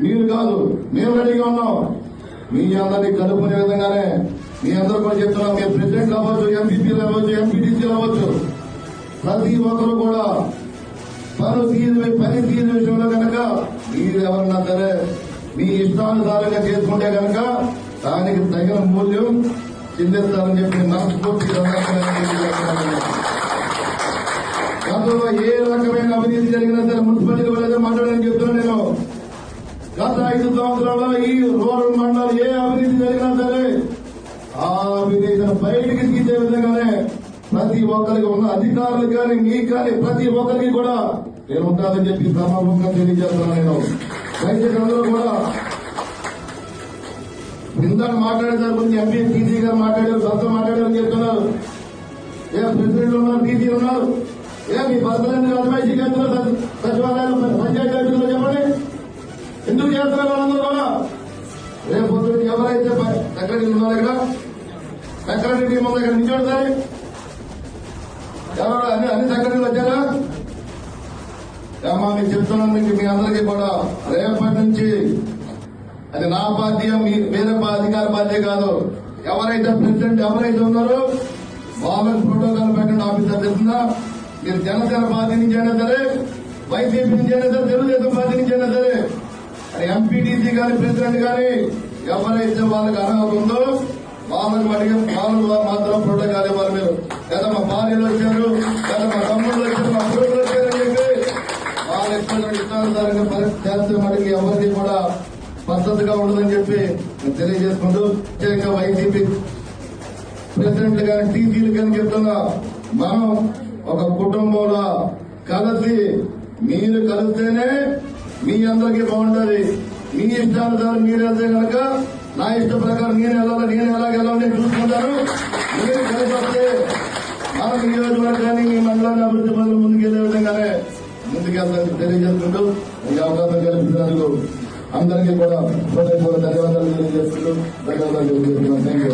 మీరు కాదు, మేము రెడీగా ఉన్నాం. మీ అందరినీ కలుపుకునే విధంగానే మీ అందరూ కూడా చెప్తున్నాం. మీరు ప్రెసిడెంట్ అవ్వచ్చు, ఎంపీపీలు అవ్వచ్చు, ఎంపీటీసీలు అవ్వచ్చు, ప్రతి ఒక్కరు కూడా పని తీరు విషయంలో కనుక మీరు ఎవరన్నా సరే మీ ఇష్టానుసారంగా చేసుకుంటే కనుక దానికి తగిన మూల్యం చెందిస్తారని చెప్పి మనస్ఫూర్తిగా గతంలో ఏ రకమైన అవినీతి జరిగినా సరే మున్సిపాలిటీ వాళ్ళతో మాట్లాడాలని చెప్తున్నాను నేను. గత 5 సంవత్సరాల్లో ఈ రూరల్ మండలం ఏ అవినీతి జరిగినా సరే ఆ అవినీతిని బయటికి తీసే విధంగానే ప్రతి ఒక్కరికి ఉన్న అధికారులు కానీ మీకు కానీ ప్రతి ఒక్కరికి కూడా నేను ఉంటానని చెప్పి సమాపంగా తెలియజేస్తున్నాను. నేను దయచేసి అందరూ కూడా ఇందాక మాట్లాడేదాని గురించి ఎంపీ టీసీ గారు మాట్లాడారు, భర్త మాట్లాడారని చెప్తున్నారు. ఏ ప్రెసిడెంట్ ఉన్నారు, టీసీ ఉన్నారు, మీ భర్తలన్నీ అడ్వైజీ చేస్తున్నారు సచివాలయాలు పంచాయతీ ఆఫీసులో చెప్పండి. ఎందుకు చేస్తున్నారు వాళ్ళందరూ కూడా? రేపు పొద్దున్న ఎవరైతే సెక్రటరీ ఉన్నారు ఇక్కడ సెక్రటరీ ముందు ఇక్కడ నిల్చోడతారు. ఎవరు అన్ని సెక్రటరీలు వచ్చారా? ఏమా మీకు చెప్తున్నందుకు మీ అందరికీ కూడా రేపటి నుంచి అది నా బాధ్యత, వేరే అధికార బాధ్యత కాదు. ఎవరైతే ప్రెసిడెంట్ ఎవరైతే ఉన్నారో వాళ్ళకి ప్రోటోకాల్ పెట్టండి. ఆఫీసర్ తెలుస్తుందా? మీరు జనసేన పార్టీ నుంచి అయినా సరే, వైసీపీ నుంచి అయినా సరే, తెలుగుదేశం పార్టీ నుంచి అయినా సరే, ఎంపీటీసీ కానీ ప్రెసిడెంట్ కానీ ఎవరైతే వాళ్ళకి అర్హత ఉందో వాళ్ళకి వాళ్ళు మాత్రం ప్రోటోకాల్ ఇవ్వాలి. మీరు లేదా మా భార్యలు వచ్చారు, లేదా మా తమ్ముళ్ళు వచ్చారు, మా కొడుకులు వచ్చారని చెప్పి వాళ్ళ ఇష్టానుసారంగా పరిస్థితి చేస్తే మనకి ఎవరికి కూడా పద్ధతిగా ఉండదని చెప్పి తెలియజేసుకుంటూ ముఖ్యంగా వైసీపీ ప్రెసిడెంట్లు కానీ టీసీలు కానీ చెప్తున్నా, మనం ఒక కుటుంబంలో కలిసి మీరు కలిస్తేనే మీ అందరికీ బాగుంటుంది. మీ ఇష్టానుసారం మీరు వెళ్తే కనుక నా ఇష్ట ప్రకారం నేను వెళ్ళాలి, నేను ఎలాగెళ్ళాలని చూసుకుంటాను. మీరు కలిసి వస్తే మన నియోజకవర్గాన్ని మీ మండలాన్ని అభివృద్ధి పనులు ముందుకెళ్లే విధంగానే ముందుకెళ్తానికి తెలియజేసుకుంటూ ఈ అవకాశం కల్పించినందుకు అందరికీ కూడా ధన్యవాదాలు తెలియజేసుకుంటూ ధన్యవాదాలు తెలియజేస్తున్నాను. Thank you.